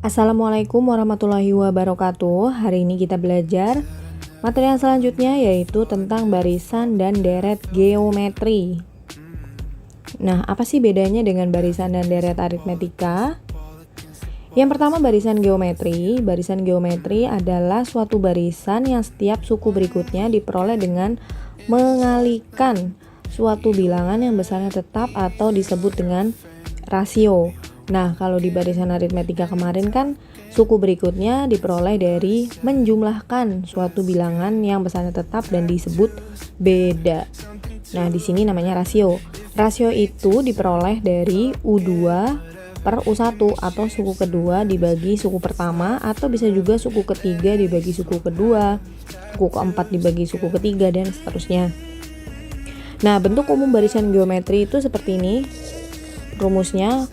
Assalamualaikum warahmatullahi wabarakatuh. Hari ini kita belajar materi yang selanjutnya, yaitu tentang barisan dan deret geometri. Nah, apa sih bedanya dengan barisan dan deret aritmetika? Yang pertama, barisan geometri. Barisan geometri adalah suatu barisan yang setiap suku berikutnya diperoleh dengan mengalikan suatu bilangan yang besarnya tetap atau disebut dengan rasio. Nah, kalau di barisan aritmetika kemarin kan suku berikutnya diperoleh dari menjumlahkan suatu bilangan yang besarnya tetap dan disebut beda. Nah, di sini namanya rasio. Rasio itu diperoleh dari U2 per U1 atau suku kedua dibagi suku pertama, atau bisa juga suku ketiga dibagi suku kedua, suku keempat dibagi suku ketiga, dan seterusnya. Nah, bentuk umum barisan geometri itu seperti ini. Rumusnya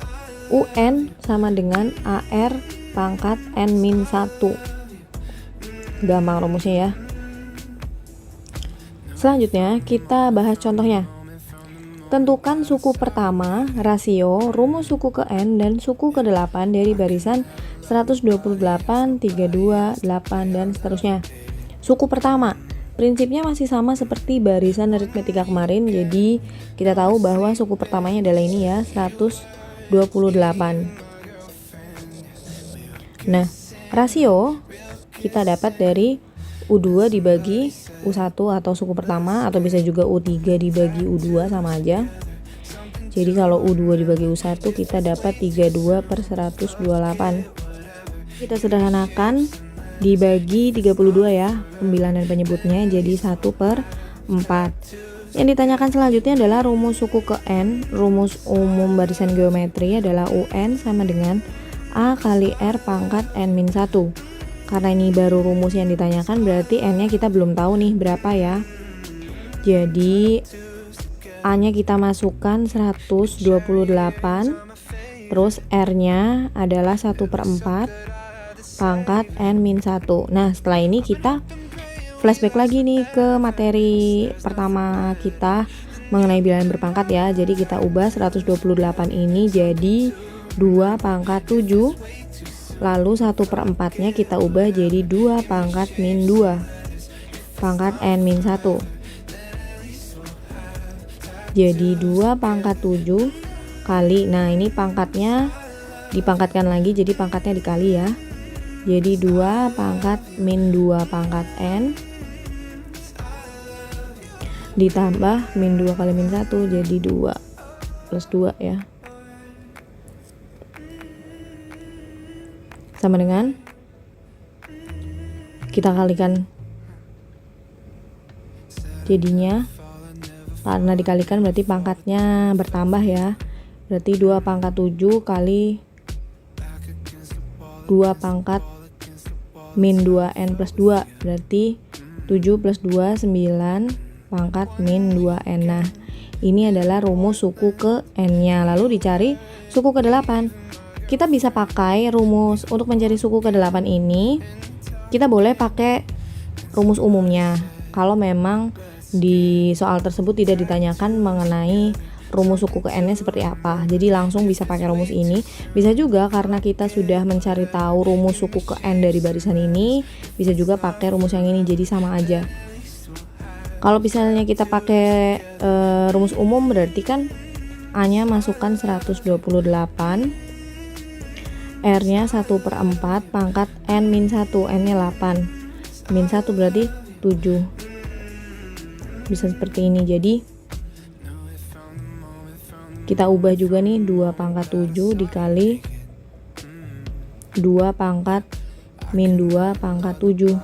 UN sama dengan AR pangkat N-1. Gampang rumusnya ya. Selanjutnya kita bahas contohnya. Tentukan suku pertama, rasio, rumus suku ke N dan suku ke-8 dari barisan 128, 32, 8, dan seterusnya. Suku pertama, prinsipnya masih sama seperti barisan aritmetika kemarin. Jadi kita tahu bahwa suku pertamanya adalah ini ya, 128. Nah, rasio kita dapat dari U2 dibagi U1 atau suku pertama, atau bisa juga U3 dibagi U2, sama aja. Jadi kalau U2 dibagi U1 kita dapat 32 per 128. Kita sederhanakan, dibagi 32 ya pembilang dan penyebutnya, jadi 1 per 4. Yang ditanyakan selanjutnya adalah rumus suku ke N. Rumus umum barisan geometri adalah UN sama dengan A kali R pangkat N-1. Karena ini baru rumus yang ditanyakan, berarti N-nya kita belum tahu nih berapa ya. Jadi A-nya kita masukkan 128, terus R-nya adalah 1 per 4 pangkat N-1. Nah, setelah ini kita flashback lagi nih ke materi pertama kita mengenai bilangan berpangkat ya. Jadi kita ubah 128 ini jadi 2 pangkat 7, lalu 1 per 4 nya kita ubah jadi 2 pangkat min 2 pangkat N-1. Jadi 2 pangkat 7 kali, nah ini pangkatnya dipangkatkan lagi, jadi pangkatnya dikali ya. Jadi 2 pangkat min 2 pangkat N ditambah min 2 kali min 1, jadi 2 plus 2 ya. Sama dengan, kita kalikan, jadinya karena dikalikan berarti pangkatnya bertambah ya. Berarti 2 pangkat 7 kali 2 pangkat min 2N plus 2, berarti 7 plus 2, 9 pangkat min 2N. Nah, ini adalah rumus suku ke N-nya. Lalu dicari suku ke-8. Kita bisa pakai rumus untuk mencari suku ke-8 ini. Kita boleh pakai rumus umumnya kalau memang di soal tersebut tidak ditanyakan mengenai rumus suku ke N-nya seperti apa. Jadi langsung bisa pakai rumus ini. Bisa juga karena kita sudah mencari tahu rumus suku ke N dari barisan ini, bisa juga pakai rumus yang ini, jadi sama aja. Kalau misalnya kita pakai rumus umum, berarti kan A-nya masukkan 128, R-nya 1 per 4 pangkat N-1, N-nya 8, min 1 berarti 7. Bisa seperti ini. Jadi kita ubah juga nih, 2 pangkat 7 dikali 2 pangkat min 2 pangkat 7.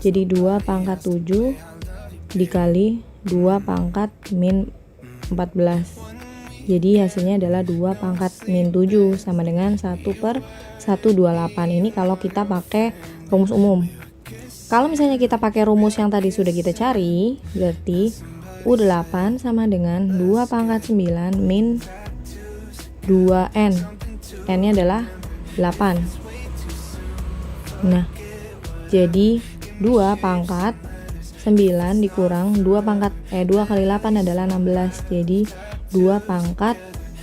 Jadi 2 pangkat 7 dikali 2 pangkat min 14. Jadi hasilnya adalah 2 pangkat min 7 sama dengan 1 per 128. Ini kalau kita pakai rumus umum. Kalau misalnya kita pakai rumus yang tadi sudah kita cari, berarti U8 sama dengan 2 pangkat 9 min 2N. N-nya adalah 8. Nah, jadi 2 pangkat 9 dikurang 2 kali 8 adalah 16. Jadi 2 pangkat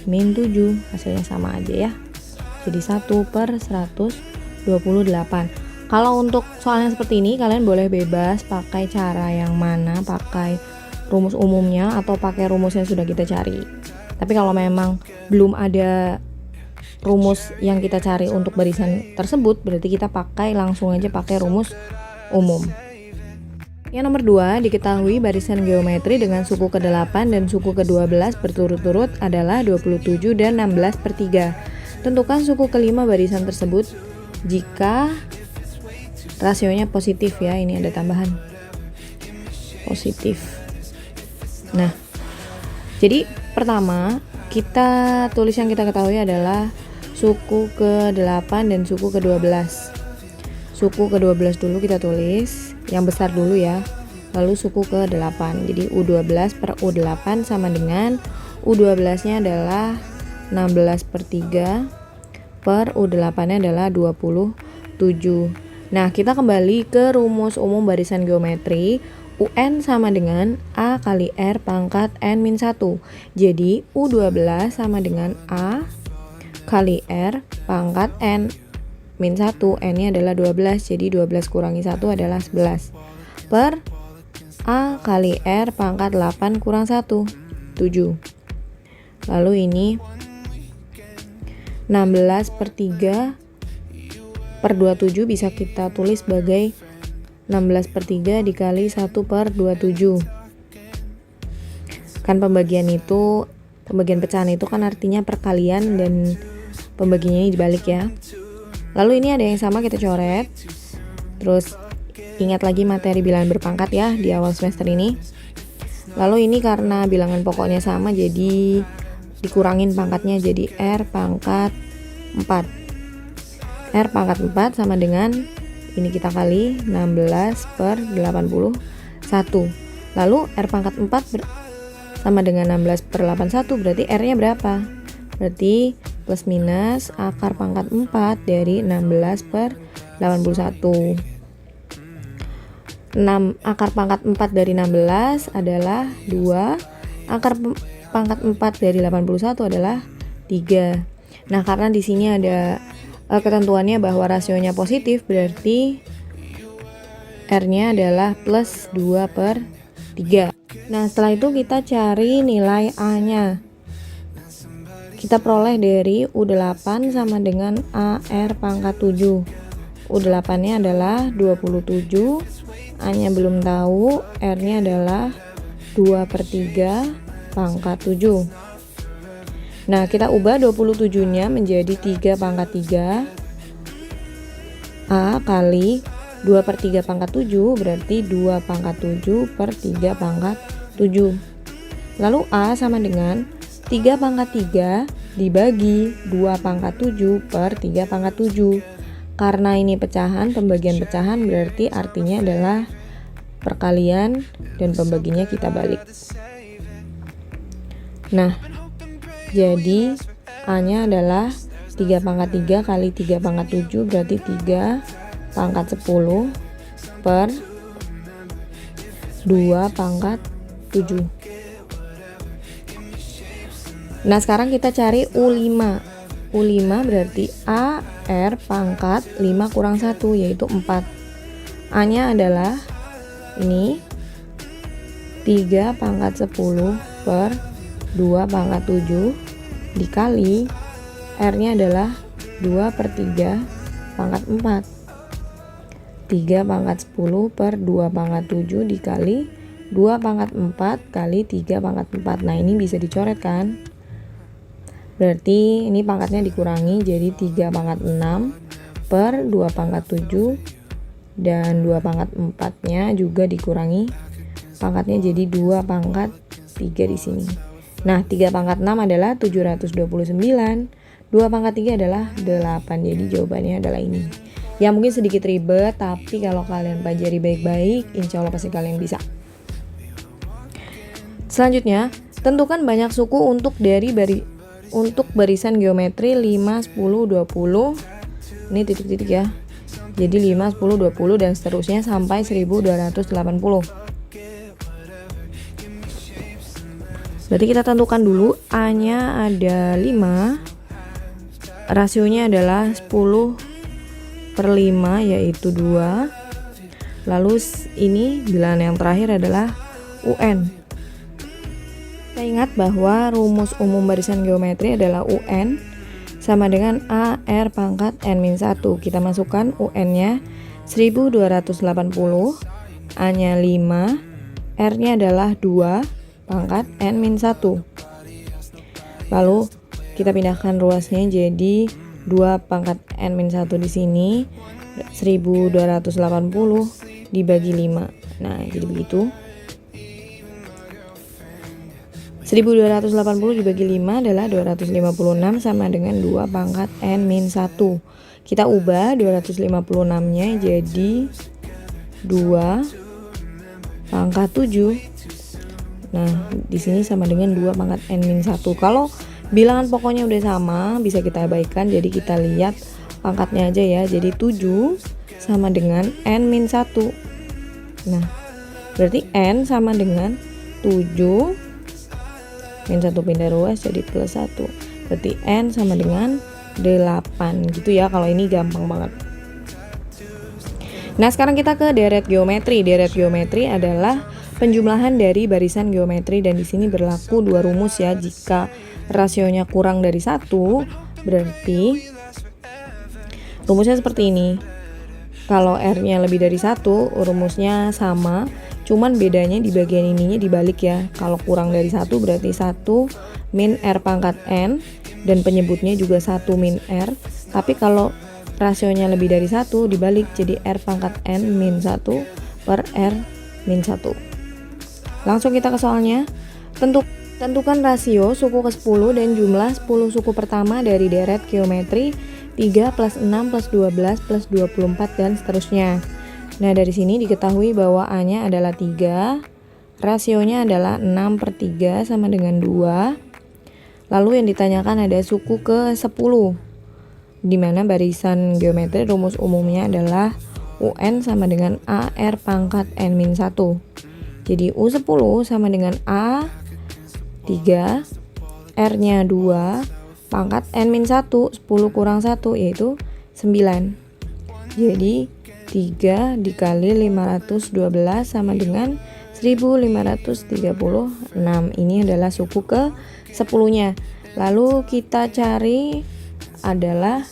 min 7, hasilnya sama aja ya. Jadi 1 per 128. 28. Kalau untuk soalnya seperti ini, kalian boleh bebas pakai cara yang mana, pakai rumus umumnya atau pakai rumus yang sudah kita cari. Tapi kalau memang belum ada rumus yang kita cari untuk barisan tersebut, berarti kita langsung aja pakai rumus umum. Yang nomor 2, diketahui barisan geometri dengan suku ke-8 dan suku ke-12 berturut-turut adalah 27 dan 16/3. Tentukan suku ke-5 barisan tersebut jika rasionya positif ya, ini ada tambahan positif. Nah, jadi pertama kita tulis yang kita ketahui adalah suku ke-8 dan suku ke-12. Suku ke-12 dulu kita tulis, yang besar dulu ya, lalu suku ke-8. Jadi U12 per U8 sama dengan U12 nya adalah 16/3 per U8 nya adalah 27. Nah, kita kembali ke rumus umum barisan geometri. UN sama dengan A kali R pangkat N-1. Jadi U12 sama dengan A kali R pangkat N-1. N-nya adalah 12, jadi 12 kurangi 1 adalah 11. Per A kali R pangkat 8 kurang 1, 7. Lalu ini 16/3 per 27 bisa kita tulis sebagai 16/3 dikali 1/27. Kan pembagian pecahan itu kan artinya perkalian dan pembagiannya dibalik ya. Lalu ini ada yang sama kita coret. Terus ingat lagi materi bilangan berpangkat ya di awal semester ini. Lalu ini karena bilangan pokoknya sama, jadi dikurangin pangkatnya jadi R pangkat 4. R pangkat 4 sama dengan ini kita kali 16/81. Lalu R pangkat 4 sama dengan 16/81, berarti R-nya berapa? Berarti plus minus akar pangkat 4 dari 16/81. 6 akar pangkat 4 dari 16 adalah 2. Akar pangkat 4 dari 81 adalah 3. Nah, karena di sini ada ketentuannya bahwa rasionya positif, berarti R-nya adalah plus 2/3. Nah, setelah itu kita cari nilai A-nya. Kita peroleh dari U8 sama dengan AR pangkat 7. U8-nya adalah 27, A-nya belum tahu, R-nya adalah 2/3 pangkat 7. Nah, kita ubah 27-nya menjadi 3 pangkat 3. A kali 2/3 pangkat 7 berarti 2 pangkat 7 per 3 pangkat 7. Lalu A sama dengan 3 pangkat 3 dibagi 2 pangkat 7 per 3 pangkat 7. Karena ini pecahan, pembagian pecahan berarti artinya adalah perkalian dan pembaginya kita balik. Nah, jadi A-nya adalah 3 pangkat 3 kali 3 pangkat 7 berarti 3 pangkat 10 per 2 pangkat 7. Nah, sekarang kita cari U5. U5 berarti AR pangkat 5 kurang 1 yaitu 4. A-nya adalah ini 3 pangkat 10 per 2 pangkat 7 dikali R-nya adalah 2/3 pangkat 4. 3 pangkat 10 per 2 pangkat 7 dikali 2 pangkat 4 kali 3 pangkat 4. Nah, ini bisa dicoret kan? Berarti ini pangkatnya dikurangi jadi 3 pangkat 6 per 2 pangkat 7 dan 2 pangkat 4-nya juga dikurangi pangkatnya jadi 2 pangkat 3 di sini. Nah, 3 pangkat 6 adalah 729, 2 pangkat 3 adalah 8, jadi jawabannya adalah ini. Ya, mungkin sedikit ribet, tapi kalau kalian pelajari baik-baik, insya Allah pasti kalian bisa. Selanjutnya, tentukan banyak suku untuk barisan geometri 5, 10, 20. Ini titik-titik ya. Jadi 5, 10, 20 dan seterusnya sampai 1280. Berarti kita tentukan dulu A-nya ada 5, rasionya adalah 10 per 5 yaitu 2. Lalu ini bilangan yang terakhir adalah UN. Kita ingat bahwa rumus umum barisan geometri adalah UN sama dengan AR pangkat N-1. Kita masukkan UN-nya 1280, A-nya 5, R-nya adalah 2 pangkat N-1. Lalu kita pindahkan ruasnya jadi 2 pangkat N-1 di sini, 1280 dibagi 5. Nah, jadi begitu. 1280 dibagi 5 adalah 256 sama dengan 2 pangkat N-1. Kita ubah 256-nya jadi 2 pangkat 7. Nah, di sini sama dengan 2 pangkat N-1. Kalau bilangan pokoknya udah sama, bisa kita abaikan, jadi kita lihat pangkatnya aja ya. Jadi 7 sama dengan N-1. Nah, berarti N sama dengan 7 min 1 pindah ruas jadi plus 1. Berarti N sama dengan 8 gitu ya, kalau ini gampang banget. Nah, sekarang kita ke deret geometri. Deret geometri adalah penjumlahan dari barisan geometri, dan di sini berlaku dua rumus ya. Jika rasionya kurang dari 1, berarti rumusnya seperti ini. Kalau R-nya lebih dari 1, rumusnya sama, cuman bedanya di bagian ininya dibalik ya. Kalau kurang dari 1 berarti 1 min R pangkat N, dan penyebutnya juga 1 min R. Tapi kalau rasionya lebih dari 1 dibalik jadi R pangkat N min 1 per R min 1. Langsung kita ke soalnya. Tentukan rasio suku ke-10 dan jumlah 10 suku pertama dari deret geometri 3 plus 6 plus 12 plus 24 dan seterusnya. Nah, dari sini diketahui bahwa A-nya adalah 3, rasionya adalah 6 per 3 sama dengan 2. Lalu yang ditanyakan ada suku ke-10, di mana barisan geometri rumus umumnya adalah UN sama dengan AR pangkat N-1. Jadi U10 sama dengan A3, R-nya 2, pangkat N-1, 10 kurang 1 yaitu 9. Jadi 3 dikali 512 sama dengan 1536. Ini adalah suku ke-10 nya. Lalu kita cari adalah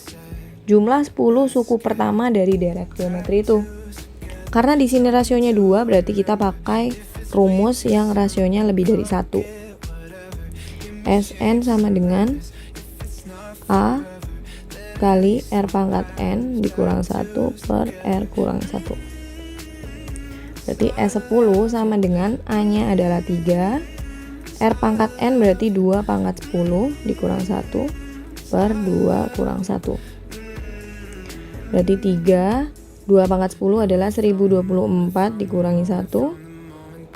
jumlah 10 suku pertama dari deret geometri itu. Karena di sini rasionya 2, berarti kita pakai rumus yang rasionya lebih dari 1. Sn sama dengan A kali R pangkat N dikurang 1 per R kurang 1. Berarti S10 sama dengan A-nya adalah 3, R pangkat N berarti 2 pangkat 10 dikurang 1 per 2 kurang 1. Berarti 3, 2 pangkat 10 adalah 1024 dikurangi 1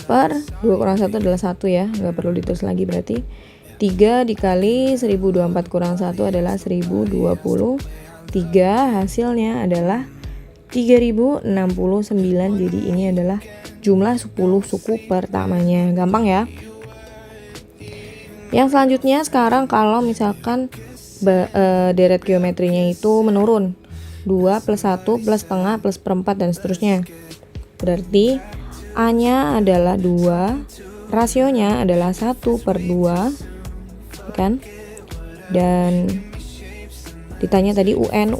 per 2 kurang 1 adalah 1 ya, nggak perlu ditulis lagi. Berarti 3 dikali 1024 kurang 1 adalah 1023, hasilnya adalah 3069. Jadi ini adalah jumlah 10 suku pertamanya. Gampang ya. Yang selanjutnya sekarang kalau misalkan deret geometrinya itu menurun 2 plus 1 plus setengah plus perempat dan seterusnya, berarti A-nya adalah 2, rasionya adalah 1 per 2 kan, dan ditanya tadi UN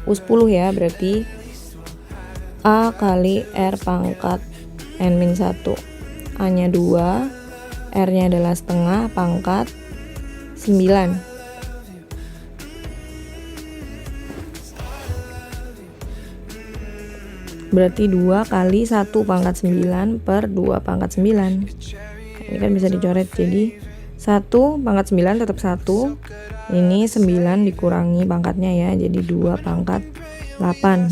U10 ya, berarti A kali R pangkat N-1, A-nya 2, R-nya adalah setengah pangkat 9. Berarti 2 kali 1 pangkat 9 per 2 pangkat 9. Ini kan bisa dicoret, jadi 1 pangkat 9 tetap 1. Ini 9 dikurangi pangkatnya ya, jadi 2 pangkat 8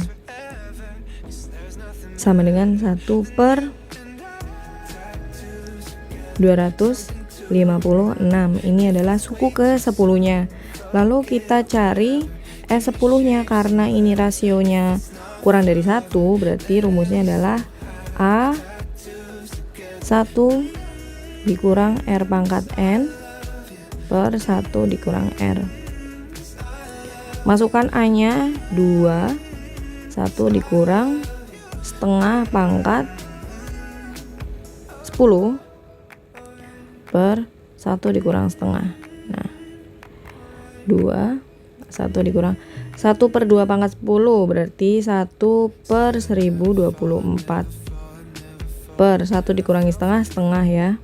sama dengan 1 per 256. Ini adalah suku ke-10 nya. Lalu kita cari S10 nya, karena ini rasionya kurang dari 1, berarti rumusnya adalah A 1 dikurang R pangkat N per 1 dikurang R. Masukkan A nya 2, 1 dikurang setengah pangkat 10 per 1 dikurang setengah. Nah, 2, 1 dikurang 1 per 2 pangkat 10 berarti 1 per 1024 per 1 dikurangi setengah, setengah ya.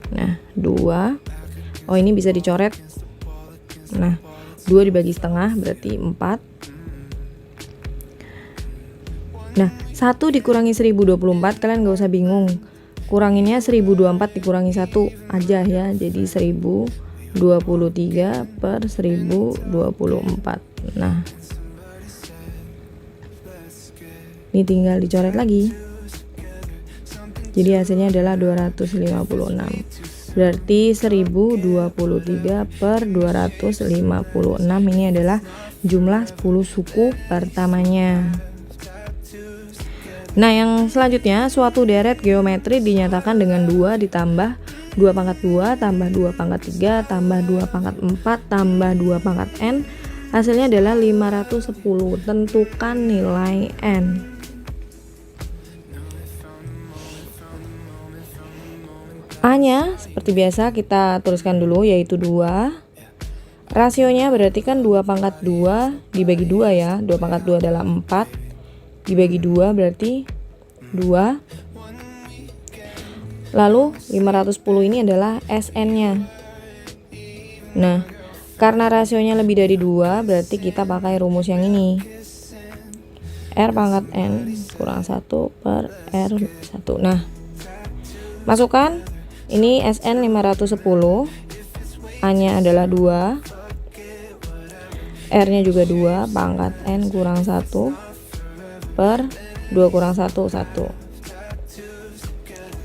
Nah, 2. Oh, ini bisa dicoret. Nah, 2 dibagi setengah berarti 4. Nah, 1 dikurangi 1024, kalian gak usah bingung. Kuranginnya 1024 dikurangi 1 aja ya. Jadi 1023 per 1024. Nah, ini tinggal dicoret lagi. Jadi hasilnya adalah 256. Berarti 1023 per 256 ini adalah jumlah 10 suku pertamanya. Nah, yang selanjutnya, suatu deret geometri dinyatakan dengan 2 ditambah 2 pangkat 2 tambah 2 pangkat 3 tambah 2 pangkat 4 tambah 2 pangkat n. Hasilnya adalah 510. Tentukan nilai n. A-nya seperti biasa kita tuliskan dulu, yaitu 2. Rasionya berarti kan 2 pangkat 2 dibagi 2 ya. 2 pangkat 2 adalah 4. Dibagi 2 berarti 2. Lalu 510 ini adalah SN-nya. Nah, karena rasionya lebih dari 2 berarti kita pakai rumus yang ini. R pangkat N kurang 1 per R1. Nah, masukkan ini SN 510. A-nya adalah 2. R-nya juga 2 pangkat N kurang 1 per 2 kurang 1, 1.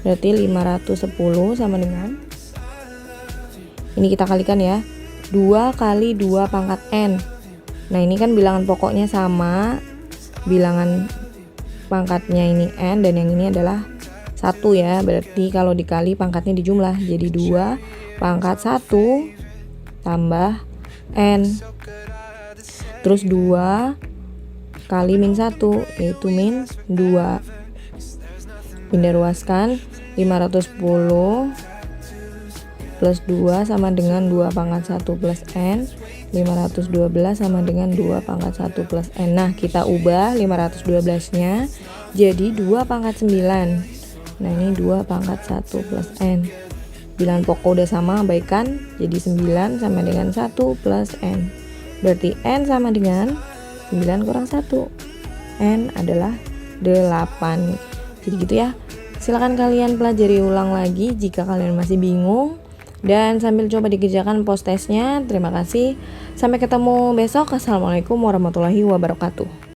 Berarti 510 sama dengan, ini kita kalikan ya, 2 kali 2 pangkat N. Nah, ini kan bilangan pokoknya sama, bilangan pangkatnya ini N dan yang ini adalah 1 ya. Berarti kalau dikali pangkatnya dijumlah, jadi 2 pangkat 1 tambah N. Terus 2 kali min 1 yaitu min 2. Pindah ruaskan, 510 plus 2 sama dengan 2 pangkat 1 plus N. 512 sama dengan 2 pangkat 1 plus N. Nah, kita ubah 512 nya jadi 2 pangkat 9. Nah, ini 2 pangkat 1 plus N. Bilangan pokok udah sama, abaikan, jadi 9 sama dengan 1 plus N. Berarti N sama dengan 9 kurang 1. N adalah 8. Jadi gitu ya. Silakan kalian pelajari ulang lagi jika kalian masih bingung, dan sambil coba dikerjakan post testnya. Terima kasih. Sampai ketemu besok. Assalamualaikum warahmatullahi wabarakatuh.